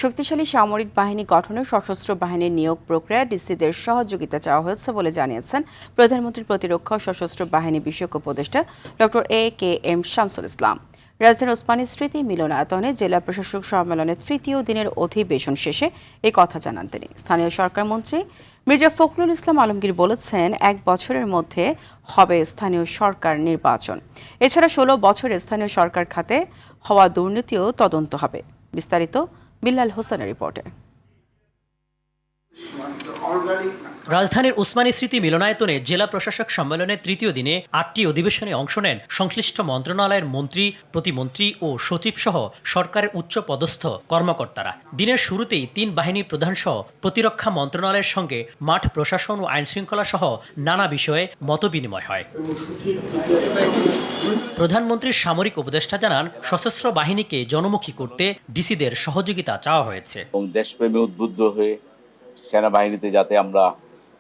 শক্তিশালী সামরিক বাহিনী গঠনে সশস্ত্র বাহিনীর নিয়োগ প্রক্রিয়া ডিসিদের সহযোগিতা চাওয়া হয়েছে বলে জানিয়েছেন প্রধানমন্ত্রীর প্রতিরক্ষা ও সশস্ত্র বাহিনী বিষয়ক উপদেষ্টা ড.এ.কে.এম. শামসুল ইসলাম। রাজধানীর ওসমানী স্মৃতি মিলনায়তনে জেলা প্রশাসক সম্মেলনের তৃতীয় দিনের অধিবেশন শেষে এই কথা জানান তিনি। স্থানীয় সরকার মন্ত্রী মির্জা ফখরুল ইসলাম আলমগীর বলেছেন, 1 বছরের মধ্যে হবে স্থানীয় সরকার নির্বাচন। এছাড়া 16 বছরে স্থানীয় সরকার খাতে হওয়া দুর্নীতিও তদন্ত হবে। বিস্তারিত বিল্লাল হোসেনের রিপোর্টে। রাজধানীর উসমানী স্মৃতি মিলনায়তনে জেলা প্রশাসক সম্মেলনের তৃতীয় দিনে 8টি অধিবেশনে অংশ নেন সংশ্লিষ্ট মন্ত্রণালয়ের মন্ত্রী, প্রতিমন্ত্রী ও সচিব সহ সরকারের উচ্চ পদস্থ কর্মকর্তারা। দিনের শুরুতেই 3 বাহিনীর প্রধান সহ প্রতিরক্ষা মন্ত্রণালয়ের সঙ্গে মাঠ প্রশাসন ও আইনশৃঙ্খলা সহ নানা বিষয়ে মতবিনিময় হয়। প্রধানমন্ত্রীর সামরিক উপদেষ্টা জানান, সশস্ত্র বাহিনীকে জনমুখী করতে ডিসিদের সহযোগিতা চাওয়া হয়েছে এবং দেশপ্রেমে উদ্বুদ্ধ হয়ে সেনাবাহিনীতে যাতে আমরা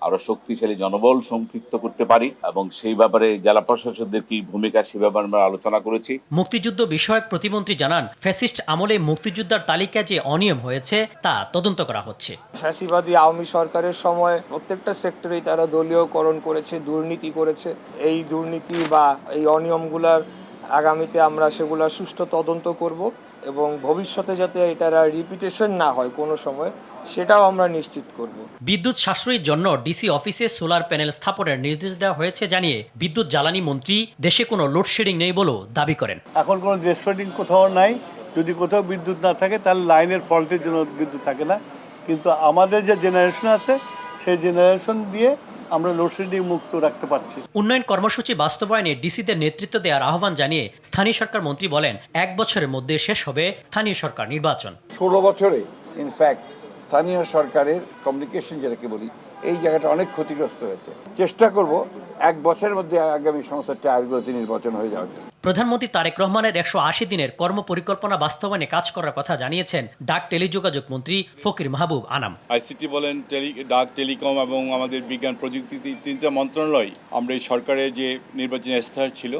আরো শক্তিশালী জনবল সম্পৃক্ত করতে পারি এবং সেই ব্যাপারে জেলা প্রশাসকদের কি ভূমিকা সে ব্যাপারে আমরা আলোচনা করেছি। মুক্তিযুদ্ধ বিষয়ক প্রতিমন্ত্রী জানান, ফ্যাসিস্ট আমলে মুক্তিযোদ্ধার তালিকা যে অনিয়ম হয়েছে তা তদন্ত করা হচ্ছে। ফ্যাসিবাদী আওয়ামী সরকারের সময় প্রত্যেকটা সেক্টরেই তারা দলীয়করণ করেছে, দুর্নীতি করেছে। এই দুর্নীতি বা এই অনিয়মগুলার আগামীতে আমরা সেগুলা সুষ্ঠু তদন্ত করব এবং ভবিষ্যতে যাতে এটার রিপিটেশন না হয় কোনো সময়, সেটাও আমরা নিশ্চিত করব। বিদ্যুৎ সাশ্রয়ের জন্য ডিসি অফিসে সোলার প্যানেল স্থাপনের নির্দেশ দেওয়া হয়েছে জানিয়ে বিদ্যুৎ জ্বালানি মন্ত্রী দেশে কোনো লোডশেডিং নেই বলেও দাবি করেন। এখন কোনো লোডশেডিং কোথাও নাই। যদি কোথাও বিদ্যুৎ না থাকে তাহলে লাইনের ফল্টের জন্য বিদ্যুৎ থাকে না, কিন্তু আমাদের যে জেনারেশন আছে সেই জেনারেশন দিয়ে আমরা লোডশেডিং মুক্ত রাখতে পারছি। উন্নয়ন কর্মসূচি বাস্তবায়নে ডিসিদের নেতৃত্ব দেওয়ার আহ্বান জানিয়ে স্থানীয় সরকার মন্ত্রী বলেন, 1 বছরের মধ্যে শেষ হবে স্থানীয় সরকার নির্বাচন। 16 বছরে ইনফ্যাক্ট স্থানীয় সরকারের কমিউনিকেশন যেটাকে বলি, এই জায়গাটা অনেক ক্ষতিগ্রস্ত হয়েছে। চেষ্টা করব 1 বছরের মধ্যে আগামী সংসদে আয়োজিত নির্বাচন হয়ে যাবে। প্রধানমন্ত্রী তারেক রহমানের 180 দিনের কর্মপরিকল্পনা বাস্তবায়নে কাজ করার কথা জানিয়েছেন ডাক টেলিযোগাযোগ মন্ত্রী ফকির মাহবুব আনাম। আইসিটি বলেন, ডাক, টেলিকম এবং আমাদের বিজ্ঞান প্রযুক্তি, 3টা মন্ত্রণালয় আমরা এই সরকারের যে নির্বাচনী ইস্তাহার ছিল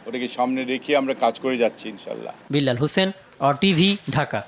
ওটাকে সামনে রেখে আমরা কাজ করে যাচ্ছি ইনশাল্লাহ। বিল্লাল হোসেন, RTV, ঢাকা।